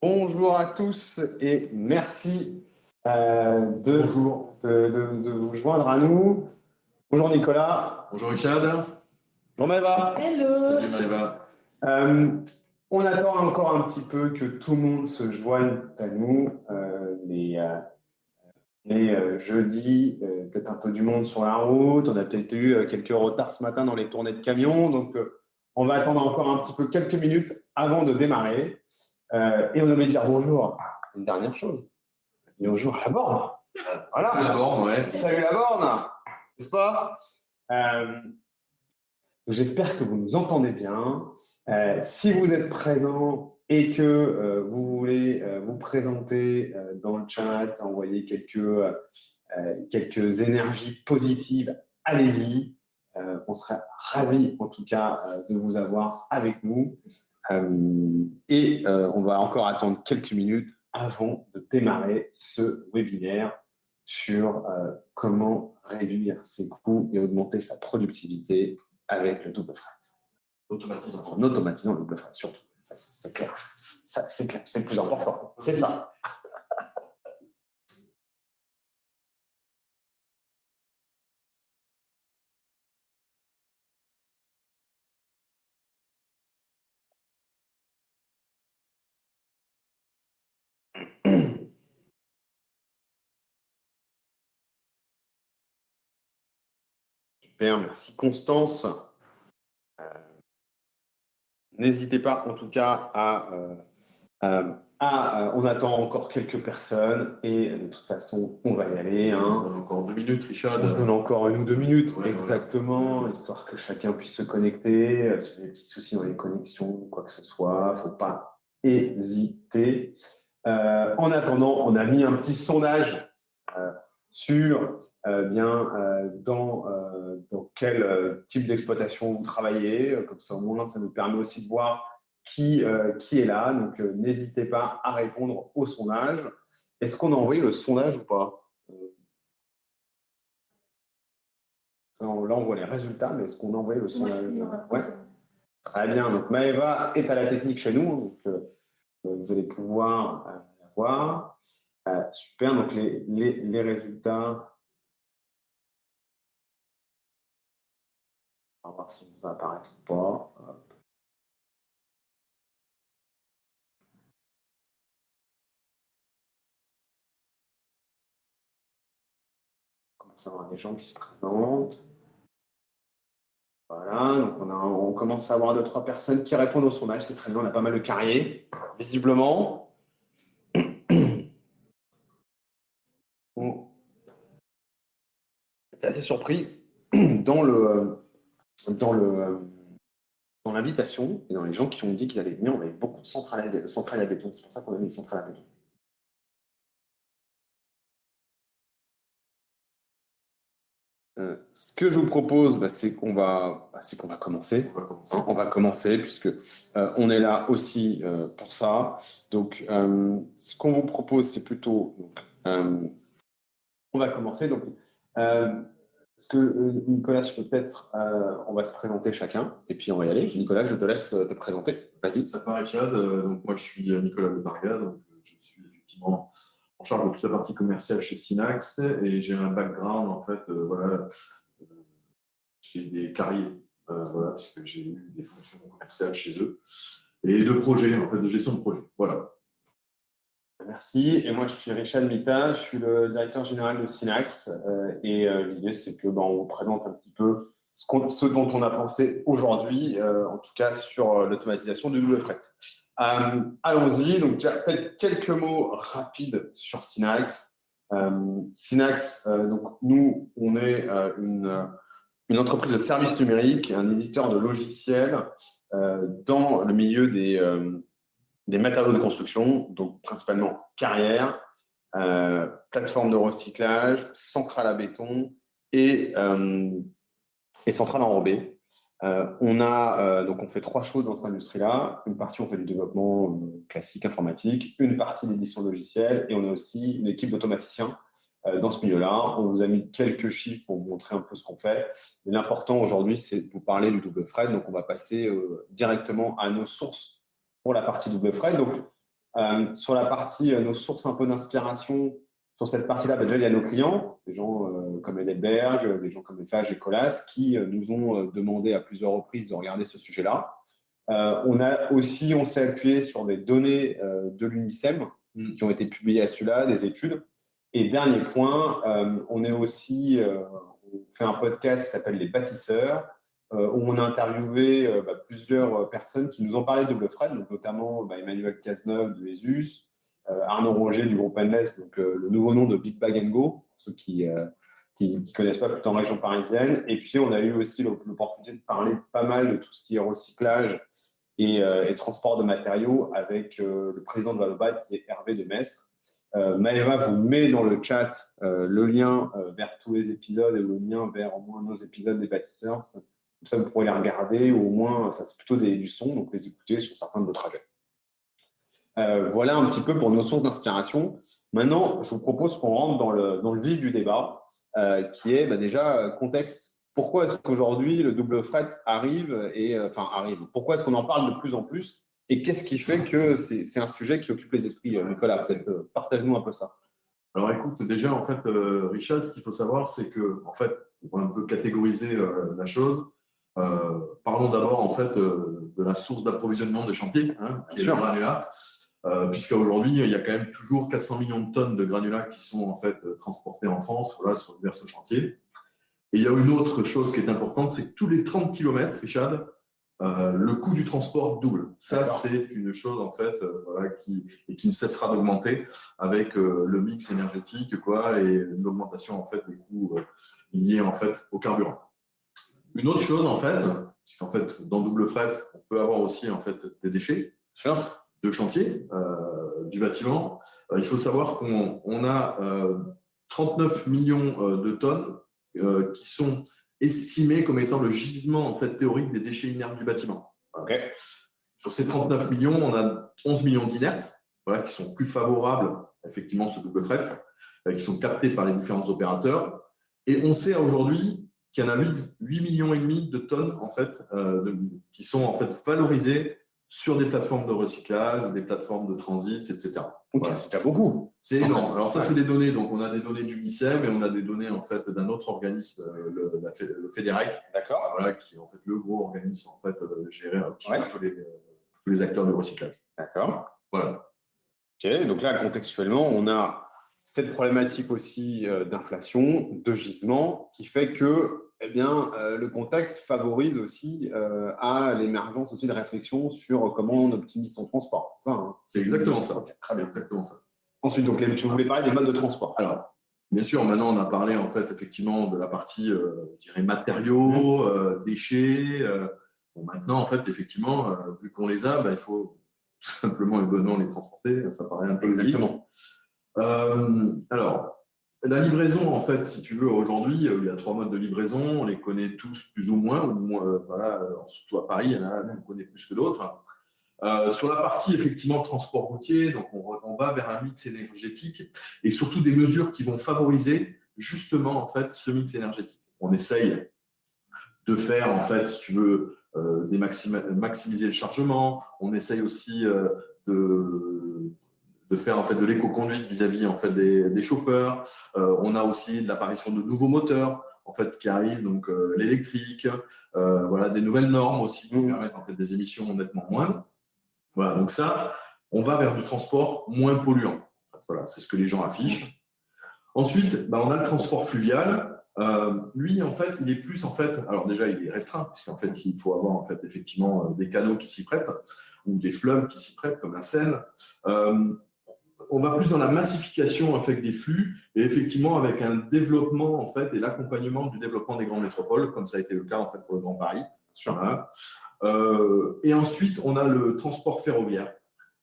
Bonjour à tous et merci de vous joindre à nous. Bonjour Nicolas. Bonjour Richard. Bonjour Maëva. Hello. Salut Maëva. On attend encore un petit peu que tout le monde se joigne à nous. Jeudi, peut-être un peu du monde sur la route. On a peut-être eu quelques retards ce matin dans les tournées de camions. Donc, on va attendre encore un petit peu quelques minutes avant de démarrer. Et on va dire bonjour. Une dernière chose. Bonjour à la borne. Voilà. Salut la borne, ouais. Salut la borne. N'est-ce pas? J'espère que vous nous entendez bien. Si vous êtes présent et que vous voulez vous présenter dans le chat, envoyer quelques énergies positives, allez-y. On serait ravis en tout cas de vous avoir avec nous. On va encore attendre quelques minutes avant de démarrer ce webinaire sur comment réduire ses coûts et augmenter sa productivité avec le double fret. En automatisant le double fret, surtout. Ça, c'est clair. C'est clair. C'est le plus important. C'est ça. Super, merci Constance. N'hésitez pas en tout cas on attend encore quelques personnes et de toute façon, on va y aller. On se donne encore 2 minutes, Richard. On se donne encore 1 ou 2 minutes, ouais, exactement, ouais. Histoire que chacun puisse se connecter. Si vous avez des petits soucis dans les connexions, quoi que ce soit, il ne faut pas hésiter. En attendant, on a mis un petit sondage sur dans quel type d'exploitation vous travaillez. Comme ça, au moins, ça nous permet aussi de voir qui est là. Donc, n'hésitez pas à répondre au sondage. Est-ce qu'on a envoyé le sondage ou pas? Là, on voit les résultats, mais est-ce qu'on a envoyé le sondage? Ouais. Très bien. Donc, Maëva est à la technique chez nous. Donc, vous allez pouvoir la voir. Super. Donc, les résultats. On va voir si vous apparaissent ou pas. Hop. On commence à avoir des gens qui se présentent. Voilà, donc on commence à avoir 2-3 personnes qui répondent au sondage. C'est très bien, on a pas mal de carriers, visiblement. On est assez surpris dans l'invitation et dans les gens qui ont dit qu'ils allaient venir. On avait beaucoup de centrales à béton. C'est pour ça qu'on a mis des centrales à béton. Ce que je vous propose, c'est qu'on va commencer. On va commencer puisque on est là aussi pour ça. Donc, ce qu'on vous propose, c'est plutôt... on va commencer. Donc, Nicolas, peut-être, on va se présenter chacun et puis on va y aller. Nicolas, je te laisse te présenter. Vas-y. Ça part, Richard. Donc, moi, je suis Nicolas Botarga. Donc, je suis effectivement en charge de toute la partie commerciale chez Synax et j'ai un background, en fait, chez des carriers, puisque j'ai eu des fonctions commerciales chez eux et de projets, en fait, de gestion de projet. Voilà. Merci. Et moi, je suis Richard Mita, je suis le directeur général de Synax. L'idée, c'est que on vous présente un petit peu ce dont on a pensé aujourd'hui, en tout cas sur l'automatisation du double fret. Allons-y. Donc, peut-être quelques mots rapides sur Synax. Synax, donc nous, on est une entreprise de services numériques, un éditeur de logiciels dans le milieu des matériaux de construction, donc principalement carrières, plateformes de recyclage, centrales à béton et centrales enrobées. Donc on fait 3 choses dans cette industrie-là. Une partie, on fait du développement classique informatique, une partie d'édition logicielle et on a aussi une équipe d'automaticiens dans ce milieu-là. On vous a mis quelques chiffres pour vous montrer un peu ce qu'on fait. Mais l'important aujourd'hui, c'est de vous parler du double fret. Donc, on va passer directement à nos sources pour la partie double fret. Donc, Sur la partie, nos sources un peu d'inspiration, sur cette partie-là, déjà, il y a nos clients, des gens comme Edelberg, des gens comme FH et Colas, qui nous ont demandé à plusieurs reprises de regarder ce sujet-là. On s'est appuyé sur des données de l'UNICEM qui ont été publiées à celui-là, des études. Et dernier point, on fait un podcast qui s'appelle Les Bâtisseurs, où on a interviewé plusieurs personnes qui nous ont parlé de double fret, donc notamment Emmanuel Cazeneuve de ESUS, Arnaud Roger du groupe Endless, donc le nouveau nom de Big Bag & Go, pour ceux qui connaissent pas, plutôt en région parisienne. Et puis, on a eu aussi l'opportunité de parler pas mal de tout ce qui est recyclage et transport de matériaux avec le président de Valobat, qui est Hervé Demestre. Maëva vous met dans le chat le lien vers tous les épisodes et le lien vers au moins nos épisodes des bâtisseurs. Comme ça, vous pourrez les regarder, ou au moins, c'est plutôt du son, donc les écouter sur certains de vos trajets. Voilà un petit peu pour nos sources d'inspiration. Maintenant, je vous propose qu'on rentre dans le vif du débat, qui est déjà contexte. Pourquoi est-ce qu'aujourd'hui le double fret arrive. Pourquoi est-ce qu'on en parle de plus en plus? Et qu'est-ce qui fait que c'est un sujet qui occupe les esprits? Nicolas, partage-nous un peu ça. Alors écoute, déjà, en fait, Richard, ce qu'il faut savoir, c'est que, en fait, pour un peu catégoriser la chose, parlons d'abord, en fait, de la source d'approvisionnement des chantiers, qui est le granulat. Puisqu'à aujourd'hui, il y a quand même toujours 400 millions de tonnes de granulats qui sont en fait transportés en France, voilà, sur divers chantiers. Et il y a une autre chose qui est importante, c'est que tous les 30 km, Richard, le coût du transport double. Ça, c'est une chose en fait qui ne cessera d'augmenter avec le mix énergétique, et l'augmentation en fait des coûts liés en fait au carburant. Une autre chose en fait, puisqu'en fait dans double fret, on peut avoir aussi en fait des déchets de chantier du bâtiment. Il faut savoir qu'on a 39 millions de tonnes qui sont estimées comme étant le gisement en fait, théorique des déchets inertes du bâtiment. Okay. Sur ces 39 millions, on a 11 millions d'inertes qui sont plus favorables effectivement ce double fret, qui sont captés par les différents opérateurs. Et on sait aujourd'hui qu'il y en a 8,5 millions de tonnes en fait, qui sont en fait valorisées sur des plateformes de recyclage, des plateformes de transit, etc. Ok, voilà. C'est déjà beaucoup. C'est énorme. Alors ça, c'est des données. Donc, on a des données du MICEM et on a des données en fait d'un autre organisme, le FEDEREC, qui est en fait le gros organisme en fait géré par tous les acteurs du recyclage. D'accord. Voilà. Ok. Donc là, contextuellement, on a cette problématique aussi d'inflation, de gisement, qui fait que le contexte favorise aussi à l'émergence aussi de réflexion sur comment on optimise son transport. C'est exactement ça. Okay, très bien. Exactement ça. Ensuite, donc, je voulais parler des modes de transport. Alors, bien sûr, maintenant, on a parlé en fait effectivement de la partie, je dirais, matériaux, déchets. Maintenant, en fait, effectivement, vu qu'on les a, il faut tout simplement et bonnement les transporter. Ça paraît un peu exactement. Alors, la livraison, en fait, si tu veux, aujourd'hui, il y a 3 modes de livraison. On les connaît tous plus ou moins. Surtout à Paris, il y en a on connaît plus que d'autres. Sur la partie, effectivement, transport routier, donc on va vers un mix énergétique et surtout des mesures qui vont favoriser justement, en fait, ce mix énergétique. On essaye de faire, en fait, si tu veux, maximiser le chargement. On essaye aussi de faire en fait de l'éco-conduite vis-à-vis en fait des chauffeurs. On a aussi de l'apparition de nouveaux moteurs en fait qui arrivent, donc l'électrique, des nouvelles normes aussi qui permettent en fait des émissions nettement moindres. Voilà, donc ça, on va vers du transport moins polluant. Voilà, c'est ce que les gens affichent. Ensuite, on a le transport fluvial. Lui, en fait, il est plus en fait. Alors déjà, il est restreint puisqu'en fait, il faut avoir en fait effectivement des canaux qui s'y prêtent ou des fleuves qui s'y prêtent comme la Seine. On va plus dans la massification en fait, des flux et effectivement avec un développement en fait, et l'accompagnement du développement des grandes métropoles, comme ça a été le cas en fait, pour le Grand Paris. Voilà. Et ensuite, on a le transport ferroviaire.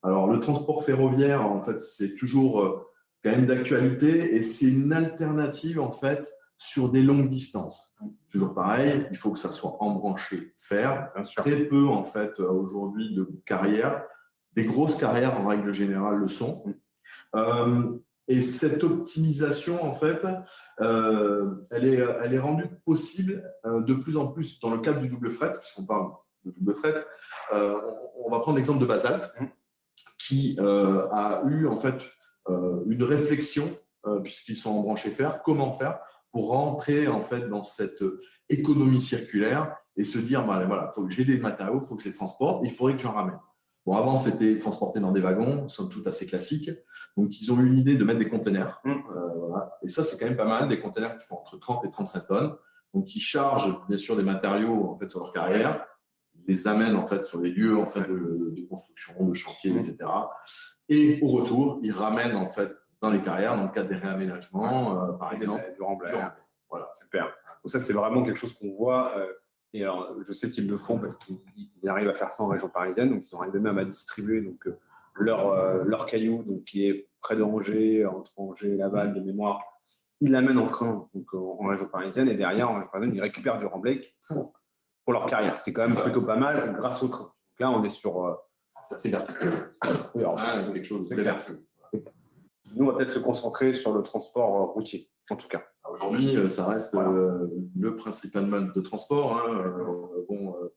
Alors, le transport ferroviaire, en fait, c'est toujours quand même d'actualité et c'est une alternative en fait sur des longues distances. Toujours pareil, il faut que ça soit embranché fer. Très peu en fait aujourd'hui de carrières. Des grosses carrières en règle générale le sont. Et cette optimisation, en fait, elle est rendue possible de plus en plus dans le cadre du double fret, puisqu'on parle de double fret. On va prendre l'exemple de Basalt, qui a eu en fait une réflexion, puisqu'ils sont embranchés fer, comment faire pour rentrer en fait dans cette économie circulaire et se dire, bah, voilà, il faut que j'ai des matériaux, il faut que je les transporte, il faudrait que j'en ramène. Bon, avant, c'était transporté dans des wagons, somme toute assez classique. Donc, ils ont eu l'idée de mettre des conteneurs. Voilà. Et ça, c'est quand même pas mal, des conteneurs qui font entre 30 et 35 tonnes. Donc, ils chargent, bien sûr, des matériaux en fait, sur leur carrière. Ils les amènent en fait, sur les lieux en fait, de construction, de chantier, etc. Et au retour, ils ramènent en fait, dans les carrières, dans le cadre des réaménagements, par exemple. Du remblai. Voilà. Super. Donc ça, c'est vraiment quelque chose qu'on voit. Et alors, je sais qu'ils le font parce qu'ils arrivent à faire ça en région parisienne. Donc, ils ont arrivé même à distribuer donc, leur caillou, donc, qui est près de Angers, entre Angers et Laval, de mémoire. Ils l'amènent en train donc, en région parisienne. Et derrière, en région parisienne, ils récupèrent du remblai pour leur carrière. Ce qui est quand même plutôt pas mal grâce au train. Donc là, on est sur… c'est vertueux. Oui, C'est quelque chose de vertueux. Nous, on va peut-être se concentrer sur le transport routier, en tout cas. Aujourd'hui, ça reste le principal mode de transport. Le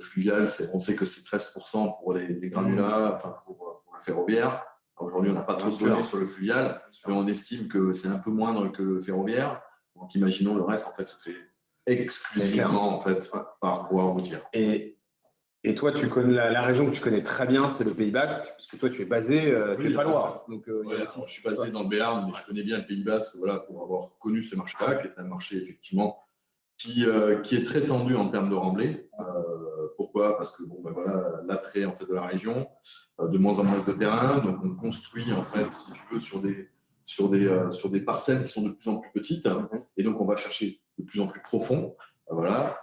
fluvial, on sait que c'est 13% pour les granulats, enfin pour le ferroviaire. Aujourd'hui, on n'a pas trop de données sur le fluvial, mais on estime que c'est un peu moindre que le ferroviaire. Donc, imaginons le reste, en fait, se fait exclusivement en fait, par voie routière. Et toi, tu connais la région que tu connais très bien, c'est le Pays Basque, parce que toi, tu es basé, tu es pas loin. Donc, je suis basé dans le Béarn, mais je connais bien le Pays Basque, voilà, pour avoir connu ce marché-là, qui est un marché effectivement qui est très tendu en termes de remblai. Pourquoi? Parce que voilà, l'attrait en fait de la région, de moins en moins de terrain, donc on construit en fait, si tu veux, sur des parcelles qui sont de plus en plus petites, et donc on va chercher de plus en plus profond, voilà.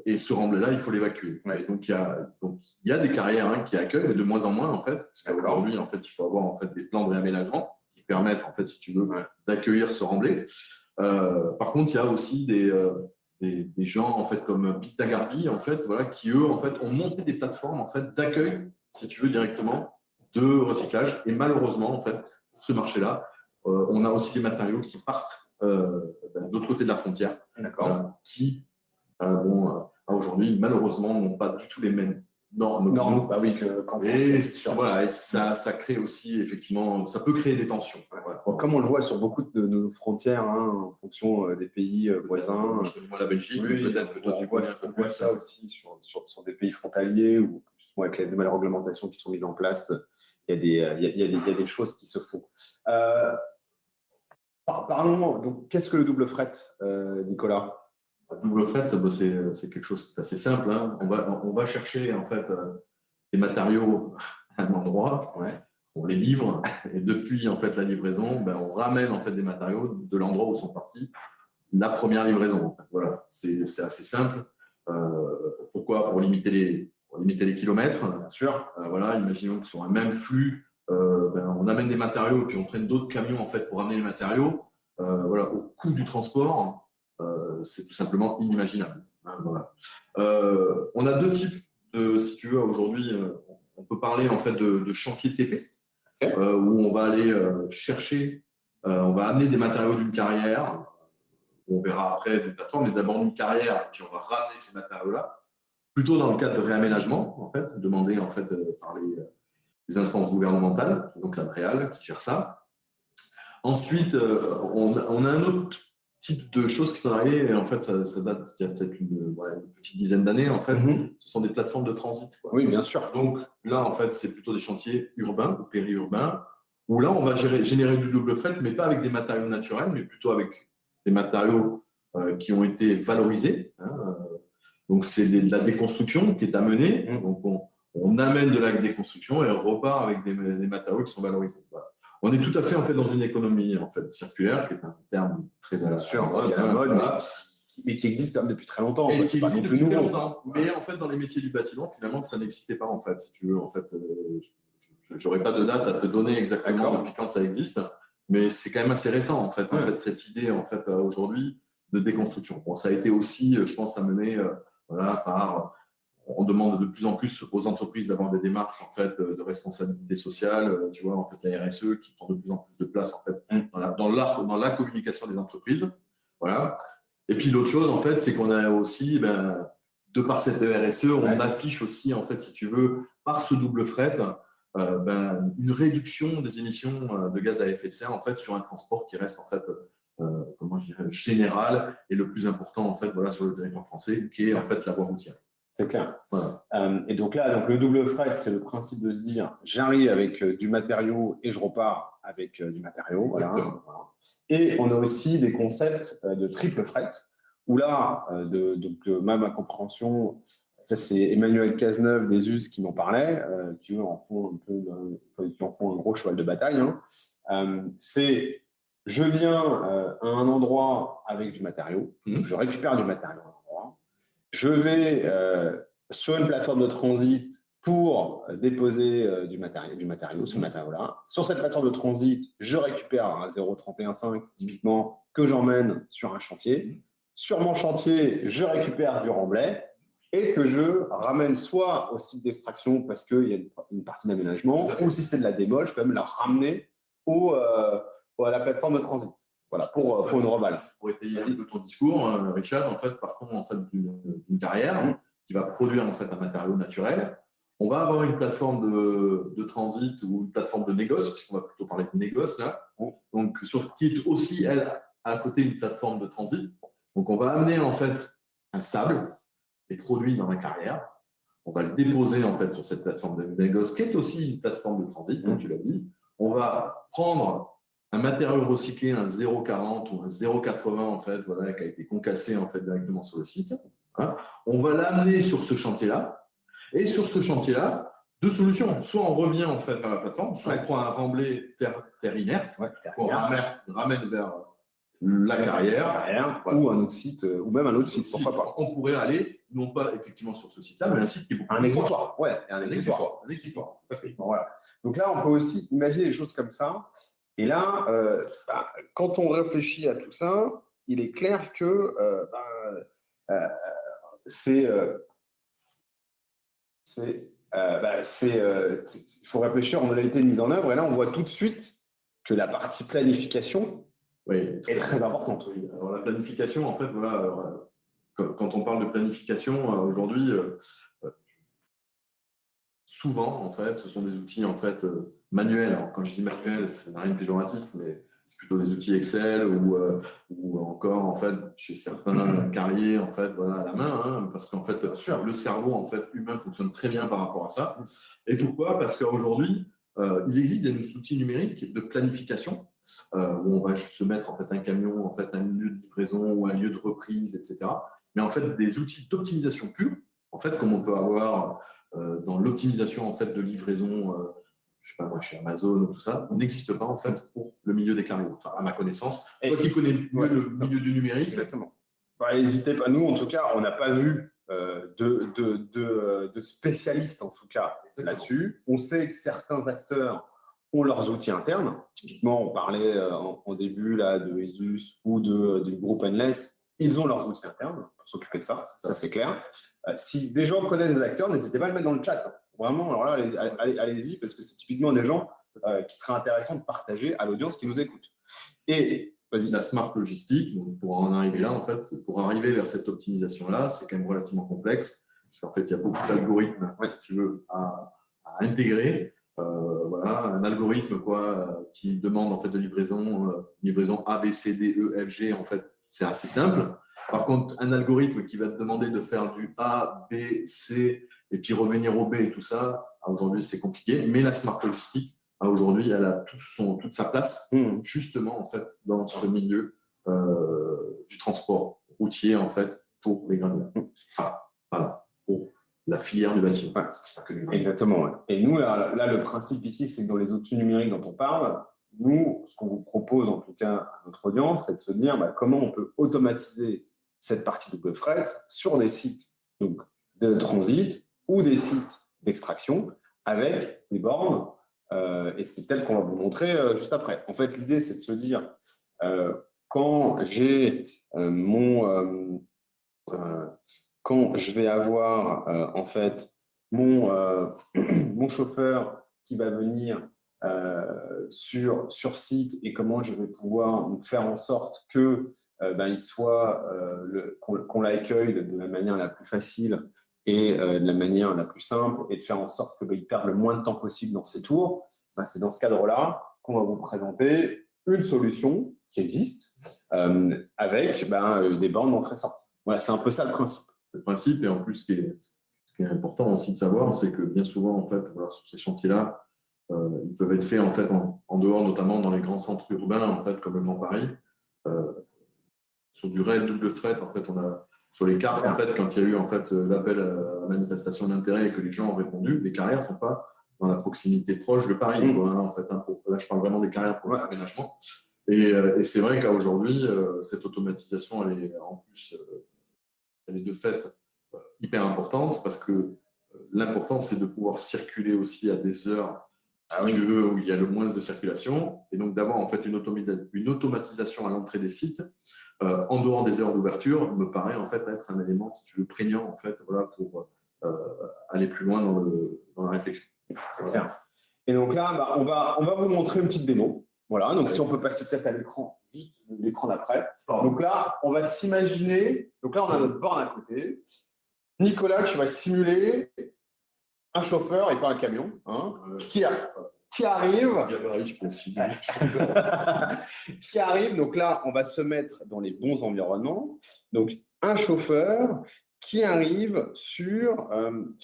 Et ce remblai-là, il faut l'évacuer. Donc il y a des carrières qui accueillent, mais de moins en moins en fait, parce qu'aujourd'hui en fait, il faut avoir en fait des plans de réaménagement qui permettent en fait, si tu veux, d'accueillir ce remblai. Par contre, il y a aussi des gens en fait comme Pictagarbi en fait, voilà, qui eux en fait ont monté des plateformes en fait d'accueil, si tu veux, directement de recyclage. Et malheureusement en fait, pour ce marché-là, on a aussi des matériaux qui partent de l'autre côté de la frontière, qui aujourd'hui malheureusement n'ont pas du tout les mêmes normes. Bah oui, qu'en et voilà, et ça crée aussi effectivement, ça peut créer des tensions. Voilà. Bon, comme on le voit sur beaucoup de nos frontières, en fonction des pays voisins. La Belgique, peut-être que toi tu vois on voit ça aussi sur des pays frontaliers où justement, avec les nouvelles réglementations qui sont mises en place, il y a des choses qui se font. Parlons, donc, qu'est-ce que le double fret, Nicolas? Double fret, c'est quelque chose d'assez simple. On va chercher en fait des matériaux à un endroit, on les livre, et depuis en fait la livraison, on ramène en fait des matériaux de l'endroit où sont partis la première livraison. En fait. Voilà, c'est assez simple. Pourquoi? Pour limiter les kilomètres. Bien sûr. Voilà, imaginons que sur un même flux, on amène des matériaux et puis on prenne d'autres camions en fait pour amener les matériaux. Voilà, au coût du transport. C'est tout simplement inimaginable. Voilà. On a deux types si tu veux, aujourd'hui, on peut parler en fait de chantier TP, où on va aller chercher, on va amener des matériaux d'une carrière, on verra après d'une plateforme, mais d'abord une carrière, et puis on va ramener ces matériaux-là, plutôt dans le cadre de réaménagement, en fait, demandé en fait par les instances gouvernementales, donc la Préal qui gère ça. Ensuite, on a un autre type de choses qui sont arrivées, et en fait, ça date il y a peut-être une petite dizaine d'années, en fait, ce sont des plateformes de transit. Oui, bien sûr. Donc là, en fait, c'est plutôt des chantiers urbains ou périurbains, où là, on va générer du double fret, mais pas avec des matériaux naturels, mais plutôt avec des matériaux qui ont été valorisés. Donc, c'est de la déconstruction qui est amenée. Donc, on amène de la déconstruction et on repart avec des matériaux qui sont valorisés. Voilà. On est tout à fait en fait dans une économie en fait circulaire, qui est un terme très à la mode, mais qui existe quand même depuis très longtemps. Et qui existe depuis très longtemps. Mais en fait, dans les métiers du bâtiment, finalement, ça n'existait pas en fait. Si tu veux, en fait, je n'aurai pas de date à te donner exactement depuis quand ça existe, mais c'est quand même assez récent en fait. En fait, cette idée en fait aujourd'hui de déconstruction. Bon, ça a été aussi, je pense, amené par on demande de plus en plus aux entreprises d'avoir des démarches en fait de responsabilité sociale, tu vois, en fait la RSE qui prend de plus en plus de place en fait dans la communication des entreprises, voilà. Et puis l'autre chose en fait, c'est qu'on a aussi, de par cette RSE, on affiche aussi en fait, si tu veux, par ce double fret, une réduction des émissions de gaz à effet de serre en fait sur un transport qui reste en fait comment je dirais, général et le plus important en fait voilà sur le territoire français qui est en fait la voie routière. C'est clair. Voilà. Et donc là, donc le double fret, c'est le principe de se dire, j'arrive avec du matériau et je repars avec du matériau. Voilà. Et on a aussi des concepts de triple fret, où là, ma compréhension, ça c'est Emmanuel Cazeneuve des US qui m'en parlait, qui eux en font qui en font un gros cheval de bataille. Hein. C'est, je viens à un endroit avec du matériau, donc je récupère du matériau à un endroit. Je vais sur une plateforme de transit pour déposer du matériau, ce matériau-là. Sur cette plateforme de transit, je récupère un 0,315 typiquement que j'emmène sur un chantier. Sur mon chantier, je récupère du remblai et que je ramène soit au site d'extraction parce qu'il y a une partie d'aménagement, ou si c'est de la démol, je peux même la ramener à la plateforme de transit. Voilà, pour une remballe. Pour étayer un peu ton discours, Richard, en fait, partons en fait, d'une carrière qui va produire en fait, un matériau naturel. On va avoir une plateforme de transit ou une plateforme de négoce, puisqu'on va plutôt parler de négoce là. Donc, qui est aussi, elle, à côté une plateforme de transit. Donc, on va amener en fait un sable et produit dans la carrière. On va le déposer en fait sur cette plateforme de négoce, qui est aussi une plateforme de transit, comme tu l'as dit. On va prendre un matériau recyclé, un 0,40 ou un 0,80 en fait, voilà, qui a été concassé en fait directement sur le site. Hein. On va l'amener sur ce chantier-là. Et sur ce chantier-là, deux solutions. Soit on revient en fait à la plateforme, soit on prend un remblai terre inerte, on ramène vers la carrière, voilà. Ou un autre site, ou même un autre site, pourquoi pas. On pourrait aller, non pas effectivement sur ce site-là, mais un site qui est beaucoup un exutoire. Ouais, un exutoire. Bon, voilà. Donc là, on peut aussi imaginer des choses comme ça. Et là, quand on réfléchit à tout ça, il est clair que il faut réfléchir en modalité de mise en œuvre. Et là, on voit tout de suite que la partie planification est très importante. Oui. Alors, la planification, en fait, voilà, quand on parle de planification, aujourd'hui, souvent, en fait, ce sont des outils en fait, manuels. Alors, quand je dis manuel, ça n'a rien de péjoratif, mais c'est plutôt des outils Excel ou encore, en fait, chez certains carriers, en fait, voilà, à la main, hein, parce qu'en fait, le cerveau en fait, humain fonctionne très bien par rapport à ça. Et pourquoi? Parce qu'aujourd'hui, il existe des outils numériques de planification où on va juste se mettre en fait, un camion, en fait, un lieu de livraison ou un lieu de reprise, etc. Mais en fait, des outils d'optimisation pure, en fait, comme on peut avoir dans l'optimisation en fait, de livraison, je sais pas moi, chez Amazon ou tout ça, n'existe pas en fait pour le milieu des carrières. Enfin, à ma connaissance. Toi qui connais mieux le milieu du numérique. Exactement. N'hésitez pas, nous en tout cas, on n'a pas vu de spécialistes en tout cas là-dessus. On sait que certains acteurs ont leurs outils internes. Typiquement, on parlait en début là, de ESUS ou du groupe Endless. Ils ont leurs outils internes pour s'occuper de ça, ça c'est clair. Si des gens connaissent des acteurs, n'hésitez pas à le mettre dans le chat. Vraiment, alors là, allez-y, parce que c'est typiquement des gens qui seraient intéressants de partager à l'audience qui nous écoute. Et vas-y. La smart logistique, donc pour en arriver là, en fait, pour arriver vers cette optimisation-là, c'est quand même relativement complexe, parce qu'en fait, il y a beaucoup d'algorithmes, si tu veux, à intégrer. Voilà, un algorithme qui demande en fait de livraison A, B, C, D, E, F, G, en fait, c'est assez simple. Par contre, un algorithme qui va te demander de faire du A, B, C, et puis revenir au B et tout ça, aujourd'hui, c'est compliqué. Mais la smart logistique, aujourd'hui, elle a toute sa place, justement, en fait, dans ce milieu du transport routier, en fait, pour les granulats. Enfin, voilà, pour la filière du bâtiment. Ouais, exactement. Ouais. Et nous, là, le principe ici, c'est que dans les outils numériques dont on parle, nous, ce qu'on vous propose, en tout cas à notre audience, c'est de se dire comment on peut automatiser cette partie de fret sur des sites donc, de transit ou des sites d'extraction avec des bornes. Et c'est tel qu'on va vous montrer juste après. En fait, l'idée, c'est de se dire, quand j'ai quand je vais avoir en fait mon chauffeur qui va venir sur site et comment je vais pouvoir faire en sorte que il soit qu'on l'accueille de la manière la plus facile et de la manière la plus simple et de faire en sorte qu'il perde le moins de temps possible dans ses tours, ben, c'est dans ce cadre-là qu'on va vous présenter une solution qui existe avec des bornes d'entrée-sortie. Voilà, c'est un peu ça le principe. C'est le principe, et en plus, ce qui est important aussi de savoir, c'est que bien souvent, en fait, voilà, sur ces chantiers-là, ils peuvent être faits en fait en dehors, notamment dans les grands centres urbains, en fait, comme le Grand Paris. Sur du rail double fret, en fait, on a sur les cartes, en fait, quand il y a eu en fait l'appel à la manifestation d'intérêt et que les gens ont répondu, les carrières ne sont pas dans la proximité proche de Paris. Quoi, hein, en fait, hein, là, je parle vraiment des carrières pour l'aménagement. Et c'est vrai qu'aujourd'hui, cette automatisation, elle est en plus, elle est de fait hyper importante parce que l'important, c'est de pouvoir circuler aussi à des heures, si tu veux, où il y a le moins de circulation, et donc d'avoir en fait une automatisation à l'entrée des sites en dehors des heures d'ouverture me paraît en fait être un élément, si tu veux, prégnant en fait, voilà, pour aller plus loin dans la réflexion. C'est clair. Et donc là, on va vous montrer une petite démo. Voilà, donc si on peut passer peut-être à l'écran, juste l'écran d'après. Donc là, on va s'imaginer, donc là, on a notre borne à côté. Nicolas, tu vas simuler un chauffeur et pas un camion, hein, qui arrive. Qui arrive, donc là, on va se mettre dans les bons environnements. Donc, un chauffeur qui arrive sur une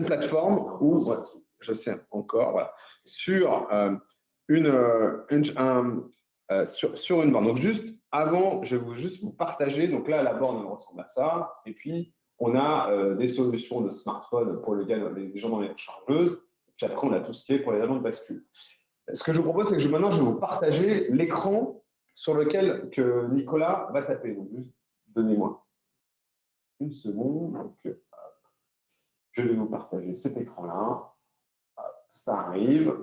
plateforme où, je sais encore, voilà, sur une borne. Donc, juste avant, je vais juste vous partager. Donc là, la borne ressemble à ça. Et puis, on a des solutions de smartphone pour les gens dans les chargeuses. Puis après, on a tout ce qui est pour les agents de bascule. Ce que je vous propose, c'est que maintenant, je vais vous partager l'écran sur lequel que Nicolas va taper. Donc, juste donnez-moi une seconde. Donc, je vais vous partager cet écran-là. Ça arrive.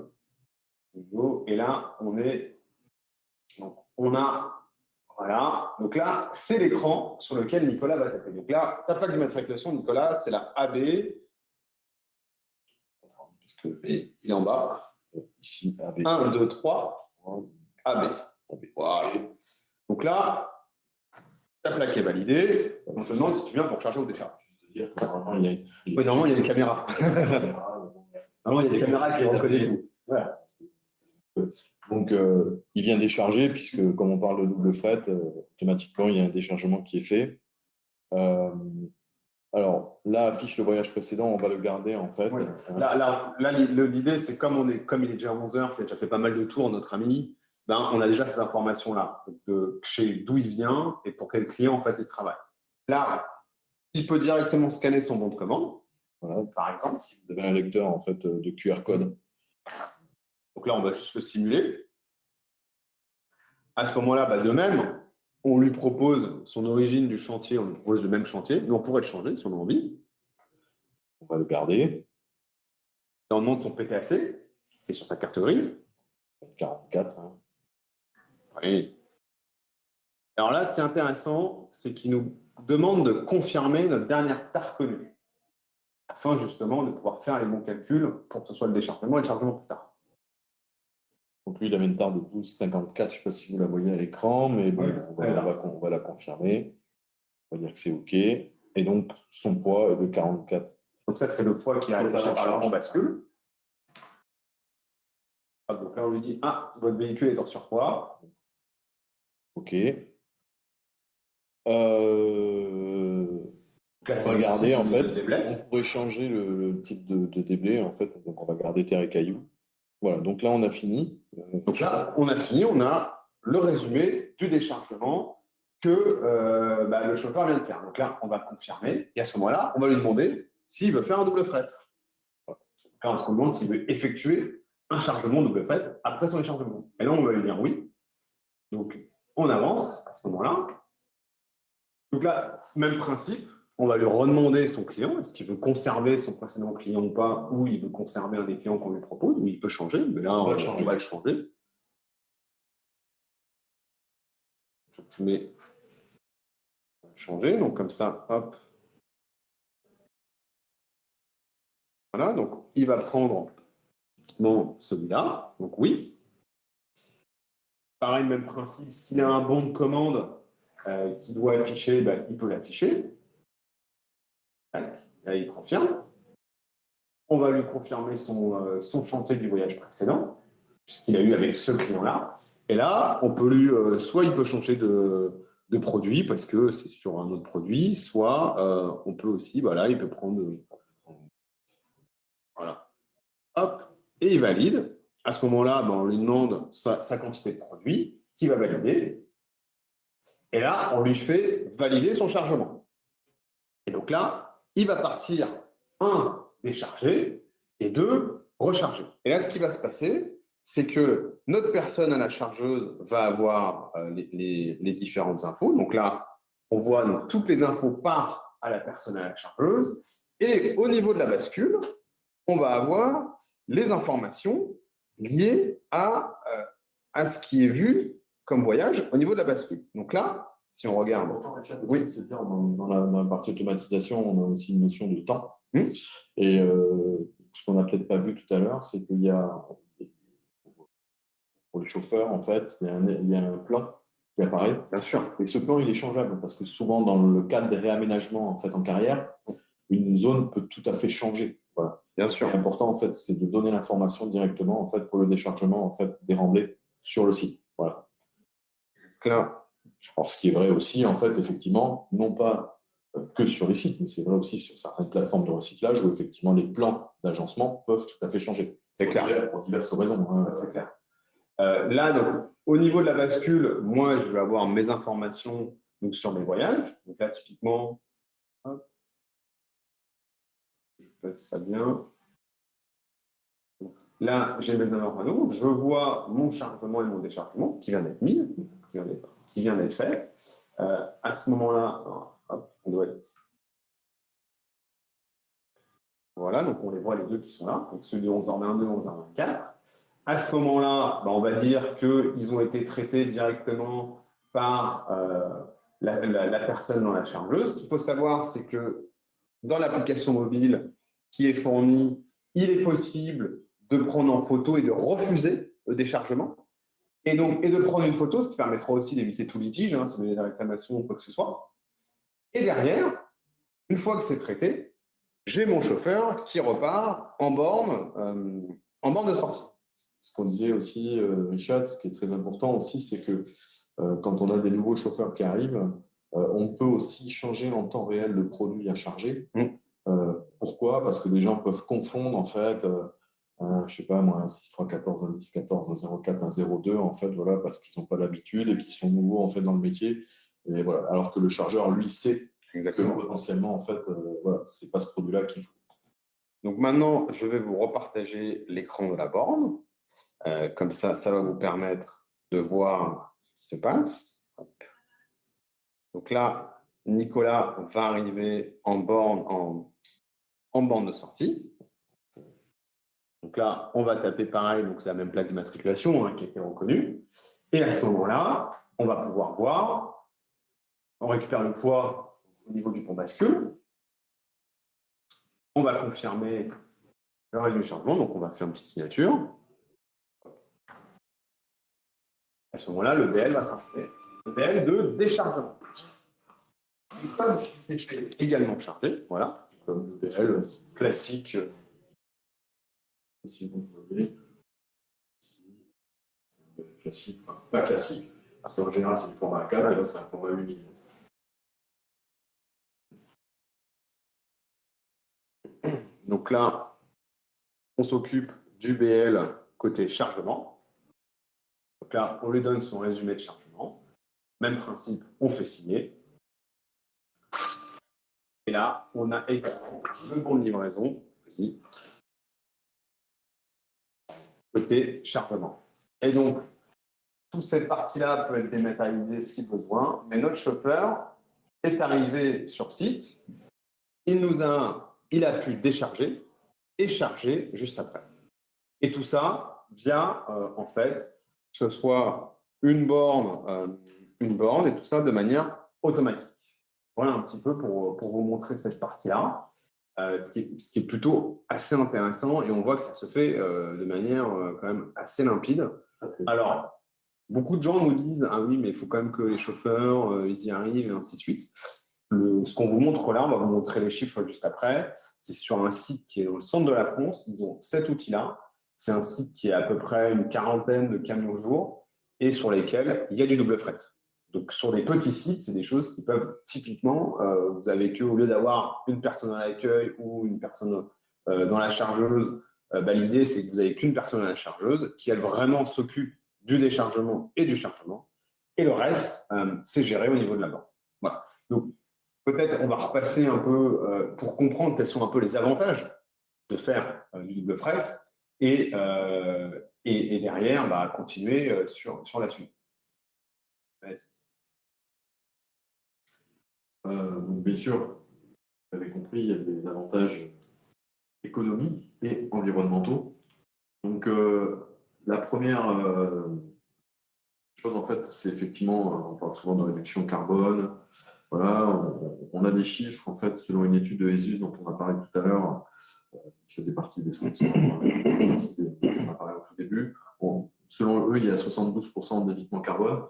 Et là, on est. Donc, on a. Voilà. Donc là, c'est l'écran sur lequel Nicolas va taper. Donc là, ta plaque d'immatriculation, Nicolas, c'est la AB. Il est en bas. Ici, AB. 1, 2, 3. AB. Voilà. Donc là, ta plaque est validée. On te demande si tu viens pour charger ou décharger. Normalement, il y a des caméras. Normalement, il y a des caméras qui reconnaissent tout. Voilà. Donc, il vient décharger, puisque comme on parle de double fret, automatiquement, il y a un déchargement qui est fait. Alors, là, affiche le voyage précédent, on va le garder en fait. Oui. Là l'idée, c'est comme il est déjà 11h, qu'il a déjà fait pas mal de tours, notre ami, on a déjà ces informations-là, d'où il vient et pour quel client en fait il travaille. Là, il peut directement scanner son bon de commande, voilà. Par exemple. Si vous avez un lecteur en fait, de QR code. Donc là, on va juste le simuler. À ce moment-là, de même, on lui propose son origine du chantier, on lui propose le même chantier, mais on pourrait le changer si on a envie. On va le garder. Là, on demande son PTAC et sur sa carte grise. 44. Hein. Oui. Alors là, ce qui est intéressant, c'est qu'il nous demande de confirmer notre dernière tare connue, afin justement de pouvoir faire les bons calculs pour que ce soit le déchargement et le chargement plus tard. Donc lui, il avait une tare de 12,54. Je ne sais pas si vous la voyez à l'écran, mais bon, Oui, on va la confirmer. On va dire que c'est OK. Et donc, son poids est de 44. Donc ça, c'est le poids qui arrive en bascule. Donc là, on lui dit, votre véhicule est en surpoids. OK. On va garder, en fait, on pourrait changer le type de déblai, en fait. Donc, on va garder terre et cailloux. Voilà, donc là, on a fini. Donc là, on a fini, on a le résumé du déchargement que le chauffeur vient de faire. Donc là, on va confirmer, et à ce moment-là, on va lui demander s'il veut faire un double fret. Voilà. Là, on se demande s'il veut effectuer un chargement double fret après son déchargement. Et là, on va lui dire oui. Donc, on avance à ce moment-là. Donc là, même principe, on va lui redemander son client, est-ce qu'il veut conserver son précédent client ou pas, ou il veut conserver un des clients qu'on lui propose, ou il peut changer, mais là, on va le changer. Tu mets changer, donc comme ça, hop. Voilà, donc il va prendre celui-là, donc oui. Pareil, même principe, s'il a un bon de commande, qu'il doit afficher, il peut l'afficher. Là, il confirme. On va lui confirmer son chantier du voyage précédent, ce qu'il a eu avec ce client-là. Et là, on peut soit il peut changer de produit parce que c'est sur un autre produit, soit on peut aussi, voilà, il peut prendre. Voilà. Hop, et il valide. À ce moment-là, on lui demande sa quantité de produit, qui va valider. Et là, on lui fait valider son chargement. Et donc là, il va partir, décharger, et 2, recharger. Et là, ce qui va se passer, c'est que notre personne à la chargeuse va avoir les différentes infos. Donc là, on voit toutes les infos par à la personne à la chargeuse. Et au niveau de la bascule, on va avoir les informations liées à ce qui est vu comme voyage au niveau de la bascule. Donc là, si on regarde… Oui, c'est-à-dire dans la partie automatisation, on a aussi une notion de temps. Et ce qu'on n'a peut-être pas vu tout à l'heure, c'est qu'il y a, pour les chauffeurs, en fait, il y a un plan qui apparaît. Bien sûr. Et ce plan, il est changeable parce que souvent, dans le cadre des réaménagements en fait, en carrière, une zone peut tout à fait changer. Voilà. Bien sûr. Ce qui est important, en fait, c'est de donner l'information directement en fait, pour le déchargement en fait, des remblais sur le site. Voilà. Clair. Alors, ce qui est vrai aussi, en fait, effectivement, non pas que sur les sites, mais c'est vrai aussi sur certaines plateformes de recyclage où effectivement les plans d'agencement peuvent tout à fait changer. C'est clair. Pour diverses raisons. Hein. C'est clair. Là, donc, au niveau de la bascule, moi, je vais avoir mes informations donc, sur mes voyages. Donc là, typiquement, hop, je peux mettre ça bien. Donc, là, j'ai mes informations. Je vois mon chargement et mon déchargement qui vient d'être mis, qui vient d'être fait. À ce moment-là, on doit être… Voilà, donc on les voit les deux qui sont là, donc ceux de 11h22 et 11h24. À ce moment-là, on va dire qu'ils ont été traités directement par la personne dans la chargeuse. Ce qu'il faut savoir, c'est que dans l'application mobile qui est fournie, il est possible de prendre en photo et de refuser le déchargement. Et de prendre une photo, ce qui permettra aussi d'éviter tout litige, si vous avez des réclamations ou quoi que ce soit. Et derrière, une fois que c'est traité, j'ai mon chauffeur qui repart en borne de sortie. Ce qu'on disait aussi, Richard, ce qui est très important aussi, c'est que quand on a des nouveaux chauffeurs qui arrivent, on peut aussi changer en temps réel le produit à charger. Pourquoi? Parce que des gens peuvent confondre, en fait, je ne sais pas moi, un 6.314, un 10.14, un 0.4, un 0.2, en fait, voilà, parce qu'ils n'ont pas l'habitude et qu'ils sont nouveaux, en fait, dans le métier. Et voilà. Alors que le chargeur, lui, sait que potentiellement, en fait, voilà, ce n'est pas ce produit-là qu'il faut. Donc maintenant, je vais vous repartager l'écran de la borne. Comme ça va vous permettre de voir ce qui se passe. Hop. Donc là, Nicolas va arriver en borne de sortie. Donc là, on va taper pareil, donc c'est la même plaque d'immatriculation qui a été reconnue. Et à ce moment-là, on va pouvoir voir, on récupère le poids au niveau du pont bascule. On va confirmer le règle du changement, donc on va faire une petite signature. À ce moment-là, le BL va s'installer. Le BL de déchargement. Comme c'est également chargé, voilà, comme le BL classique. Si vous voulez, classique, enfin pas classique, parce qu'en général c'est du format A4, et là c'est un format 8 mm. Donc là, on s'occupe du BL côté chargement. Donc là, on lui donne son résumé de chargement. Même principe, on fait signer. Et là, on a également le bon de livraison, ici, côté chargement. Et donc, toute cette partie-là peut être dématérialisée si besoin, mais notre chauffeur est arrivé sur site, il a pu décharger et charger juste après. Et tout ça via, en fait, que ce soit une borne et tout ça de manière automatique. Voilà un petit peu pour vous montrer cette partie-là, ce qui est plutôt assez intéressant et on voit que ça se fait de manière quand même assez limpide. Alors, beaucoup de gens nous disent ah oui, mais il faut quand même que les chauffeurs ils y arrivent et ainsi de suite. Ce qu'on vous montre là, on va vous montrer les chiffres juste après. C'est sur un site qui est dans le centre de la France. Ils ont cet outil-là. C'est un site qui est à peu près une quarantaine de camions jour et sur lesquels il y a du double fret. Donc, sur des petits sites, c'est des choses qui peuvent typiquement, vous avez qu'au lieu d'avoir une personne à l'accueil ou une personne dans la chargeuse, l'idée, c'est que vous n'avez qu'une personne à la chargeuse qui, elle, vraiment s'occupe du déchargement et du chargement. Et le reste, c'est géré au niveau de la borne. Voilà. Donc, peut-être on va repasser un peu pour comprendre quels sont un peu les avantages de faire du double fret et derrière, continuer sur la suite. Donc, bien sûr, vous avez compris, il y a des avantages économiques et environnementaux. Donc, la première chose, en fait, c'est effectivement, on parle souvent de réduction carbone. Voilà, on a des chiffres, en fait, selon une étude de ESUS dont on a parlé tout à l'heure, qui faisait partie des sponsors, on a parlé au tout début. Bon, selon eux, il y a 72% d'évitement carbone.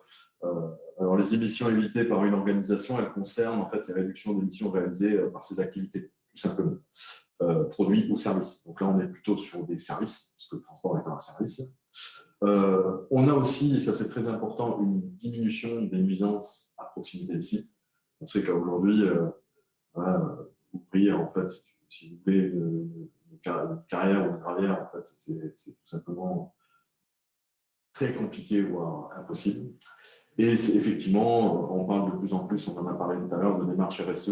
Alors, les émissions évitées par une organisation, elles concernent en fait les réductions d'émissions réalisées par ces activités, tout simplement, produits ou services. Donc là, on est plutôt sur des services, parce que le transport est un service. On a aussi, et ça c'est très important, une diminution des nuisances à proximité des sites. On sait qu'aujourd'hui, voilà, ouvrir, en fait, si vous voulez une carrière ou une gravière, en fait, c'est tout simplement très compliqué, voire impossible. Et effectivement, on parle de plus en plus, on en a parlé tout à l'heure, de démarches RSE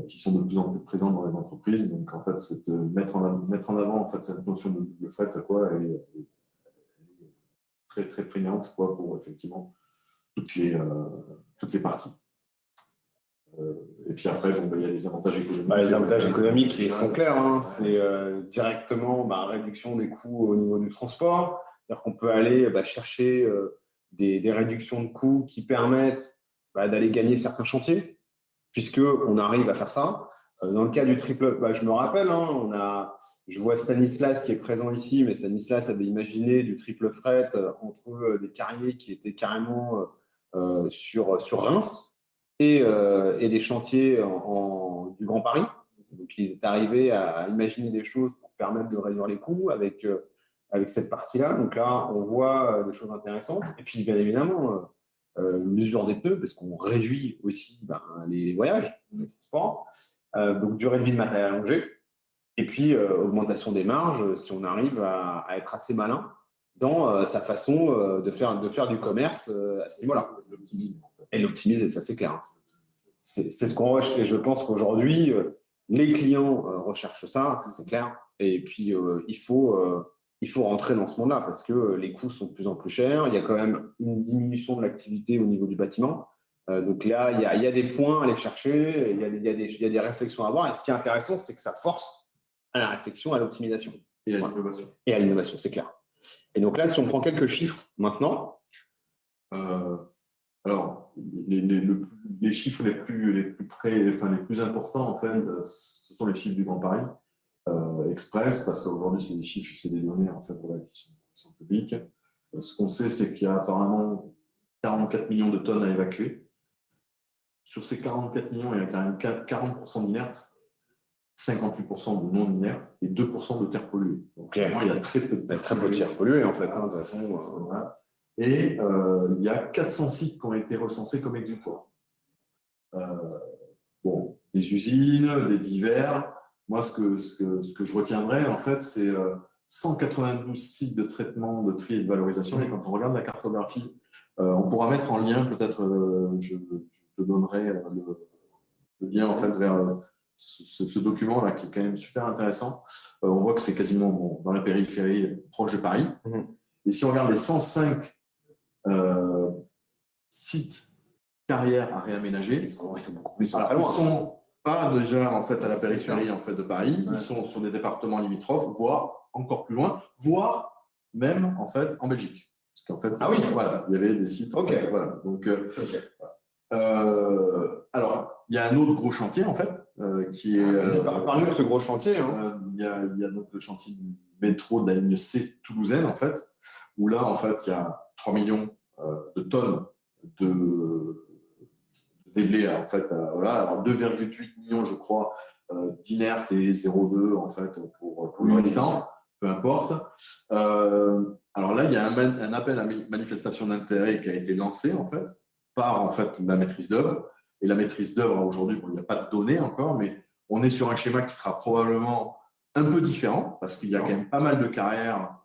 qui sont de plus en plus présentes dans les entreprises. Donc, en fait, c'est mettre en avant en fait, cette notion de fret, quoi, est très, très prégnante, quoi, pour effectivement toutes les parties. Et puis après, il y a les avantages économiques. Les avantages économiques, ils sont clairs. Hein. C'est directement réduction des coûts au niveau du transport. C'est-à-dire qu'on peut aller chercher des réductions de coûts qui permettent d'aller gagner certains chantiers, puisqu'on arrive à faire ça. Dans le cas du triple, je me rappelle, hein, je vois Stanislas qui est présent ici, mais Stanislas avait imaginé du triple fret entre des carriers qui étaient carrément sur Reims. Et des chantiers du Grand Paris. Donc, ils étaient arrivés à imaginer des choses pour permettre de réduire les coûts avec cette partie-là. Donc là, on voit des choses intéressantes. Et puis, bien évidemment, mesure des pneus, parce qu'on réduit aussi les voyages, les transports. Donc, durée de vie de matériel allongée. Et puis, augmentation des marges, si on arrive à être assez malin dans sa façon de faire du commerce à ce niveau-là. Et l'optimiser, ça c'est clair. C'est ce qu'on recherche et je pense qu'aujourd'hui, les clients recherchent ça c'est clair. Et puis, il faut rentrer dans ce monde-là parce que les coûts sont de plus en plus chers. Il y a quand même une diminution de l'activité au niveau du bâtiment. Donc là, il y a des points à aller chercher, il y a des réflexions à avoir. Et ce qui est intéressant, c'est que ça force à la réflexion, à l'optimisation. Et à l'innovation. Et à l'innovation, c'est clair. Et donc là, si on prend quelques chiffres maintenant. Alors, les chiffres les plus importants, en fait, ce sont les chiffres du Grand Paris Express, parce qu'aujourd'hui, c'est des chiffres, c'est des données en fait, qui sont publiques. Ce qu'on sait, c'est qu'il y a apparemment 44 millions de tonnes à évacuer. Sur ces 44 millions, il y a quand même 40% d'inertes, 58% de non inertes et 2% de terres polluées. Donc, clairement, il y a très peu de terres polluées, en fait. Hein, de toute façon, voilà. Et il y a 400 sites qui ont été recensés comme exutoires. Bon, des usines, des divers. Moi, ce que je retiendrai, en fait, c'est 192 sites de traitement, de tri et de valorisation. Et quand on regarde la cartographie, on pourra mettre en lien, peut-être, je te donnerai le lien, en fait, vers ce document-là, qui est quand même super intéressant. On voit que c'est quasiment dans la périphérie proche de Paris. Et si on regarde les 105 sites carrières à réaménager, ils ne sont pas déjà en fait, à la périphérie en fait, de Paris, ils sont sur des départements limitrophes, voire encore plus loin, voire même en, fait, en Belgique. Parce qu'en fait, voilà, il y avait des sites. Ok. Voilà. Donc, alors, il y a un autre gros chantier en fait, qui est. Parle-nous de ce gros chantier. Il y a donc le chantier du métro de la ligne C toulousaine en fait. où là, en fait, il y a 3 millions de tonnes de déblais, en fait, voilà, alors 2,8 millions, je crois, d'inertes et 0,2 en fait pour le restant, peu importe. Alors là, il y a un appel à manifestation d'intérêt qui a été lancé en fait par en fait la maîtrise d'œuvre. Et la maîtrise d'œuvre aujourd'hui, bon, il n'y a pas de données encore, mais on est sur un schéma qui sera probablement un peu différent parce qu'il y a quand même pas mal de carrières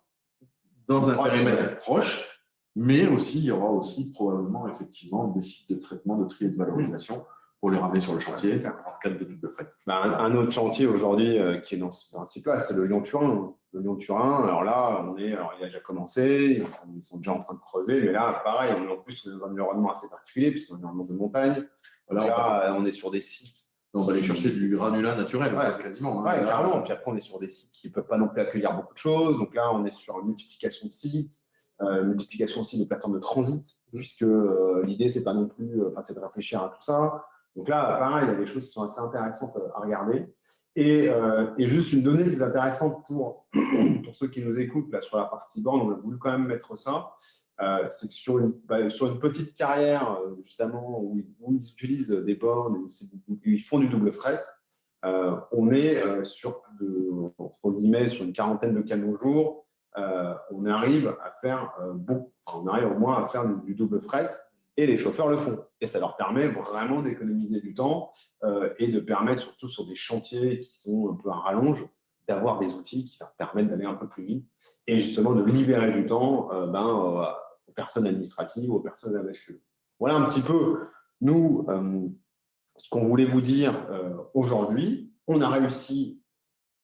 dans un périmètre proche, mais aussi il y aura aussi probablement effectivement des sites de traitement, de tri et de valorisation pour les ramener sur le chantier en cadre de double fret. Un autre chantier aujourd'hui qui est dans ce principe-là, c'est le Lyon-Turin. Le Lyon-Turin, alors là, il a déjà commencé, ils sont déjà en train de creuser, mais là, pareil, on est en plus dans un environnement assez particulier, puisqu'on est dans un environnement de montagne. Là, on est sur des sites. On va aller chercher du granulat naturel, quasiment. Ouais, carrément. Puis après, on est sur des sites qui ne peuvent pas non plus accueillir beaucoup de choses. Donc là, on est sur une multiplication de sites, multiplication aussi de plateformes de transit, puisque l'idée, c'est pas non plus, c'est de réfléchir à tout ça. Donc là, pareil, il y a des choses qui sont assez intéressantes à regarder. Et juste une donnée qui est intéressante pour ceux qui nous écoutent là, sur la partie borne, on a voulu quand même mettre ça. C'est que sur une petite carrière, justement, où ils utilisent des bornes, où ils font du double fret, on est entre guillemets, sur une quarantaine de canaux au jour. On arrive à faire on arrive au moins à faire du double fret. Et les chauffeurs le font. Et ça leur permet vraiment d'économiser du temps et de permettre, surtout sur des chantiers qui sont un peu à rallonge, d'avoir des outils qui leur permettent d'aller un peu plus vite et justement de libérer du temps aux personnes administratives, aux personnes à HE. Voilà un petit peu, nous, ce qu'on voulait vous dire aujourd'hui. On a réussi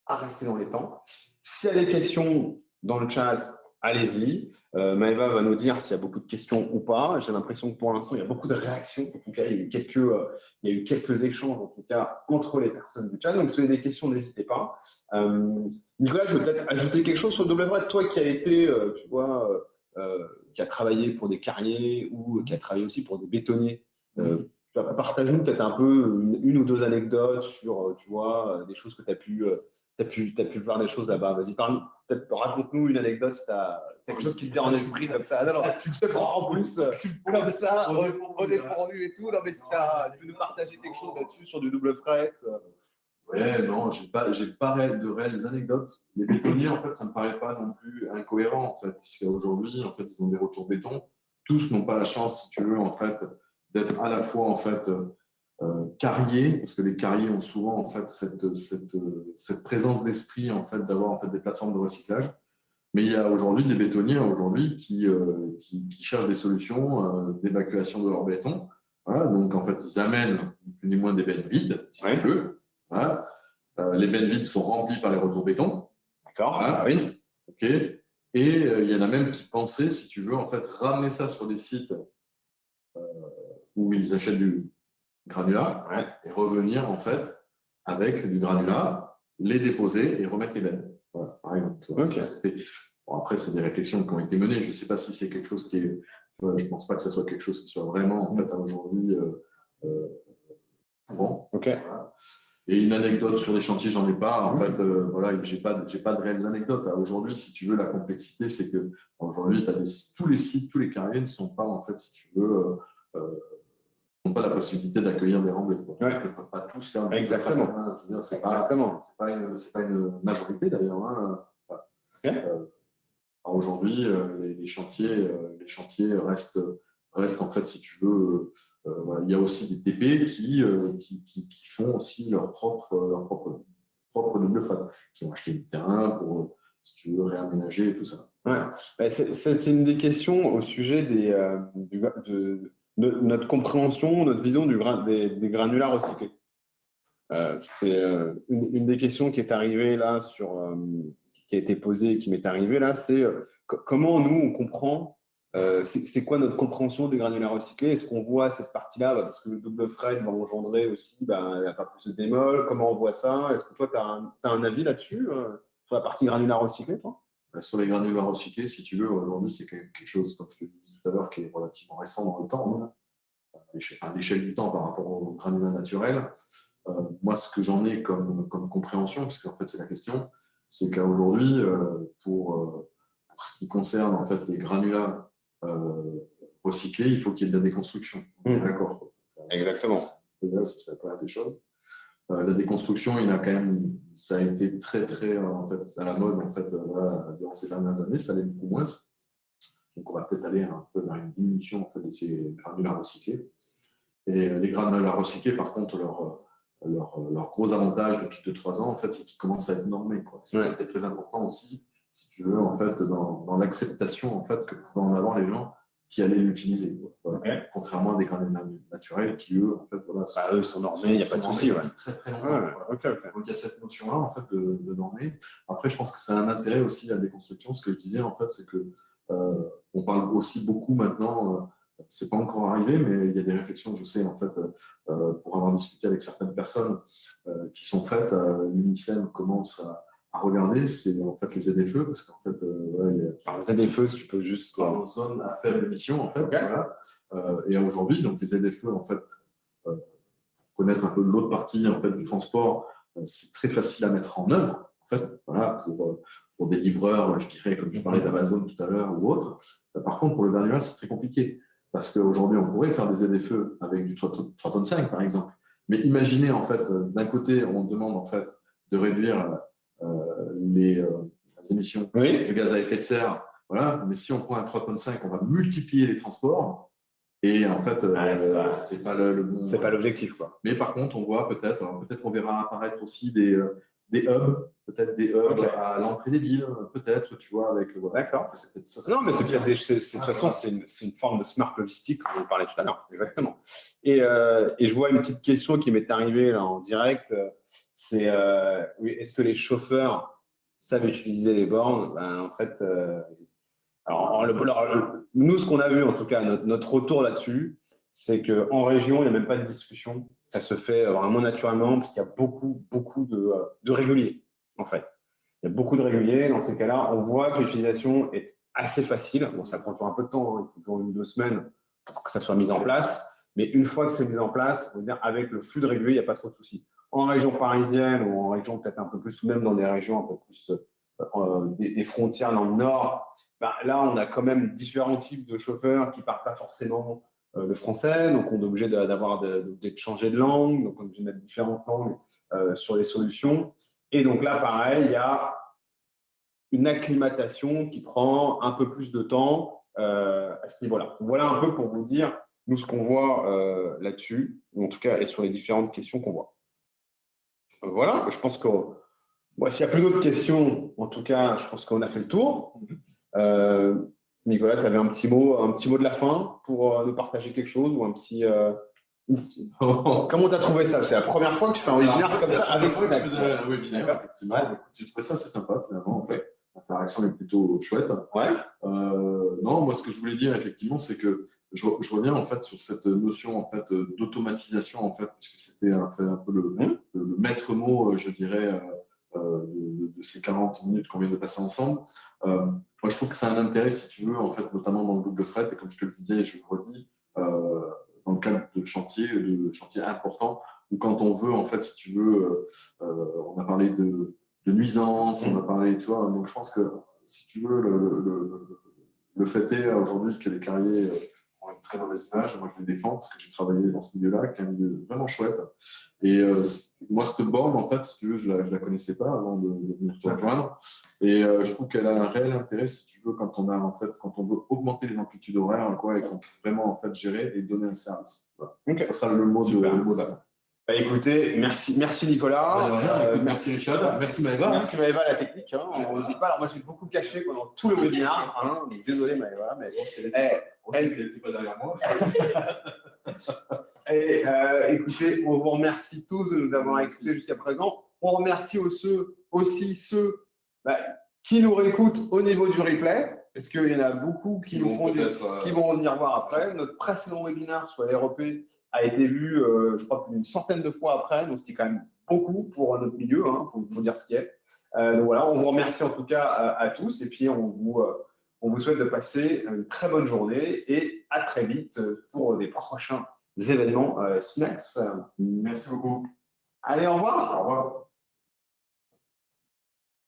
à rester dans les temps. S'il y a des questions dans le chat, allez-y. Maëva va nous dire s'il y a beaucoup de questions ou pas. J'ai l'impression que pour l'instant, il y a beaucoup de réactions. En tout cas, il y a eu quelques échanges, en tout cas, entre les personnes du chat. Donc, si vous avez des questions, n'hésitez pas. Nicolas, je veux peut-être ajouter quelque chose sur le double fret. Toi qui as été, qui a travaillé pour des carriers ou qui a travaillé aussi pour des bétonniers, partage-nous peut-être un peu une ou deux anecdotes sur, des choses que tu as pu... Tu as pu voir des choses là-bas. Vas-y, peut-être raconte-nous une anecdote si tu as quelque chose qui te vient en esprit comme ça. Non, tu te prends en plus comme ça, redépourvu et tout. Non, mais si tu veux nous partager quelque chose là-dessus sur du double fret. Ouais, non, j'ai pas de réelles anecdotes. Les bétonniers, en fait, ça ne me paraît pas non plus incohérent, en fait, puisqu'aujourd'hui, en fait, ils ont des retours béton. Tous n'ont pas la chance, si tu veux, en fait, d'être à la fois, en fait, carriers, parce que les carriers ont souvent en fait cette présence d'esprit en fait d'avoir en fait des plateformes de recyclage. Mais il y a aujourd'hui des bétonniers qui cherchent des solutions d'évacuation de leur béton. Voilà, donc en fait ils amènent plus ni moins des bennes vides, si tu veux. Voilà. Les bennes vides sont remplies par les retours béton. D'accord. Voilà. Ah oui. Ok. Et il y en a même qui pensaient, si tu veux, en fait ramener ça sur des sites où ils achètent du granulat et revenir en fait avec du granulat, les déposer et remettre les bennes. Voilà, par exemple. Bon, après, c'est des réflexions qui ont été menées. Je ne sais pas si c'est quelque chose qui est. Je ne pense pas que ce soit quelque chose qui soit vraiment en fait aujourd'hui courant. Voilà. Et une anecdote sur les chantiers, j'en ai pas. En fait, voilà, j'ai pas de réelles anecdotes. Aujourd'hui, si tu veux, la complexité, c'est que aujourd'hui, tous les sites, tous les carrières ne sont pas en fait, si tu veux. N'ont pas la possibilité d'accueillir des remblais. Ils ne peuvent pas tous faire. Exactement. C'est pas une majorité d'ailleurs. Hein. Aujourd'hui, les chantiers restent en fait, si tu veux. Voilà. Il y a aussi des TP qui font aussi leur propre double fret, qui ont acheté du terrain pour, si tu veux, réaménager et tout ça. Ouais. C'est une des questions au sujet de notre compréhension, notre vision des granulats recyclés. C'est une des questions qui est arrivée là qui a été posée et qui m'est arrivée là, c'est comment nous on comprend, c'est quoi notre compréhension des granulats recyclés? Est-ce qu'on voit cette partie-là parce que le double fret va engendrer aussi, il n'y a pas plus de démol, comment on voit ça? Est-ce que toi tu as un avis là-dessus sur la partie granulats recyclés, toi? Sur les granulats recyclés, si tu veux, aujourd'hui, c'est quand même quelque chose, comme je te disais tout à l'heure, qui est relativement récent dans le temps, à l'échelle du temps par rapport aux granulats naturels. Moi, ce que j'en ai comme compréhension, puisque en fait, c'est la question, c'est qu'aujourd'hui, pour pour ce qui concerne en fait les granulats recyclés, il faut qu'il y ait de la déconstruction. D'accord. Exactement. Ça la première des choses. La déconstruction, ça a été très très en fait à la mode en fait durant ces dernières années, ça allait beaucoup moins. Donc on va peut-être aller un peu vers une diminution en fait de ces granulats recyclés. Et les granulats recyclés, par contre, leur gros avantage depuis 2-3 ans, en fait, c'est qu'ils commencent à être normés. C'est très important aussi, si tu veux, en fait, dans l'acceptation en fait, que pouvaient en avoir les gens qui allaient l'utiliser. Contrairement à des granulats naturels qui, eux, en fait, voilà, eux sont normés, il n'y a pas de souci. Très, très longtemps. Donc il y a cette notion-là, en fait, de normer. Après, je pense que c'est un intérêt aussi à la déconstruction. Ce que je disais, en fait, c'est que on parle aussi beaucoup maintenant. C'est pas encore arrivé, mais il y a des réflexions, je sais, en fait, pour avoir discuté avec certaines personnes qui sont faites. L'UNICEF commence à regarder, c'est en fait les ZFE, parce qu'en fait, alors, ZFE, si tu peux juste. En zone à faible émission, en fait. Voilà. Et aujourd'hui, donc les ZFE, en fait, pour connaître un peu l'autre partie en fait, du transport, c'est très facile à mettre en œuvre, en fait, voilà, pour des livreurs, je dirais, comme je parlais d'Amazon tout à l'heure ou autre. Par contre, pour le granulat, c'est très compliqué. Parce qu'aujourd'hui, on pourrait faire des ZFE avec du 3,5 tonnes, par exemple. Mais imaginez, en fait, d'un côté, on demande en fait, de réduire les émissions de gaz à effet de serre. Voilà. Mais si on prend un 3,5 tonnes, on va multiplier les transports. Et en fait, c'est pas le bon. C'est pas l'objectif, quoi. Mais par contre, on voit peut-être qu'on verra apparaître aussi des hubs, peut-être des hubs à l'entrée des villes, peut-être, tu vois, avec. D'accord. Non, mais c'est peut-être de toute façon, c'est une forme de smart logistique, comme vous parlez tout à l'heure. Exactement. Et je vois une petite question qui m'est arrivée là en direct. C'est est-ce que les chauffeurs savent utiliser les bornes? En fait, alors, nous, ce qu'on a vu, en tout cas, notre retour là-dessus, c'est qu'en région, il n'y a même pas de discussion. Ça se fait vraiment naturellement parce qu'il y a beaucoup de réguliers, en fait. Il y a beaucoup de réguliers. Dans ces cas-là, on voit que l'utilisation est assez facile. Bon, ça prend toujours un peu de temps, hein. Il faut toujours 1 ou 2 semaines pour que ça soit mis en place. Mais une fois que c'est mis en place, on veut dire, avec le flux de réguliers, il n'y a pas trop de soucis. En région parisienne ou en région peut-être un peu plus, ou même dans des régions un peu plus des frontières dans le nord, là, on a quand même différents types de chauffeurs qui ne parlent pas forcément le français, donc on est obligé de changer de langue, donc on est obligé de mettre différentes langues sur les solutions. Et donc là, pareil, il y a une acclimatation qui prend un peu plus de temps à ce niveau-là. Voilà un peu pour vous dire, nous, ce qu'on voit là-dessus, en tout cas, et sur les différentes questions qu'on voit. Voilà, je pense que s'il n'y a plus d'autres questions, en tout cas, je pense qu'on a fait le tour. Nicolas, tu avais un petit mot de la fin pour nous partager quelque chose ou un petit. Comment tu as trouvé ça? C'est la première fois que tu fais un webinaire comme ça avec Snack. Un webinaire, effectivement. J'ai trouvé ça assez sympa, finalement. L'interaction est plutôt chouette. Non, moi, ce que je voulais dire, effectivement, c'est que je reviens en fait sur cette notion en fait d'automatisation, en fait, parce que c'était un peu le maître mot, je dirais, de ces 40 minutes qu'on vient de passer ensemble. Moi, je trouve que c'est un intérêt, si tu veux, en fait, notamment dans le double fret, et comme je te le disais, je le redis, dans le cadre de chantiers importants, où quand on veut, en fait, si tu veux, on a parlé de nuisances, on a parlé, tu vois, donc je pense que, si tu veux, le fait est aujourd'hui que les carriers ont une très mauvaise image. Moi, je les défends parce que j'ai travaillé dans ce milieu-là, qui est un milieu vraiment chouette. Et moi, cette borne, en fait, si tu veux, je la connaissais pas avant de venir te rejoindre. Et je trouve qu'elle a un réel intérêt, si tu veux, quand on veut augmenter les amplitudes horaires, et qu'on peut vraiment en fait gérer et donner un service. Voilà. Ça sera le mot de la fin. Écoutez, merci Nicolas. Merci Richard. Merci Maëva. Merci Maëva, la technique. On ne dit pas. Alors moi, j'ai beaucoup caché pendant tout le webinaire. Donc désolé Maëva, mais elle n'était pas derrière moi. Et écoutez, on vous remercie tous de nous avoir écoutés jusqu'à présent. On remercie aussi ceux qui nous réécoutent au niveau du replay, parce qu'il y en a beaucoup qui vont venir voir après. Notre précédent webinaire sur l'REP a été vu, je crois, plus d'une centaine de fois après, donc c'était quand même beaucoup pour notre milieu, il faut dire ce qui est. Donc voilà, on vous remercie en tout cas à tous, et puis on vous souhaite de passer une très bonne journée, et à très vite pour des prochains événements Synax. Merci beaucoup. Allez, au revoir. Au revoir.